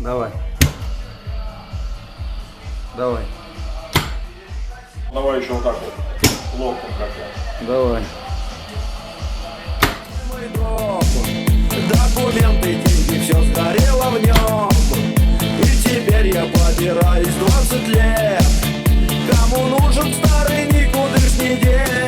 Давай. Давай. Давай еще вот так вот. Локтем как-то. Давай. Документы, деньги, все сгорело в нем. И теперь я побираюсь 20 лет. Кому нужен старый никудышний день?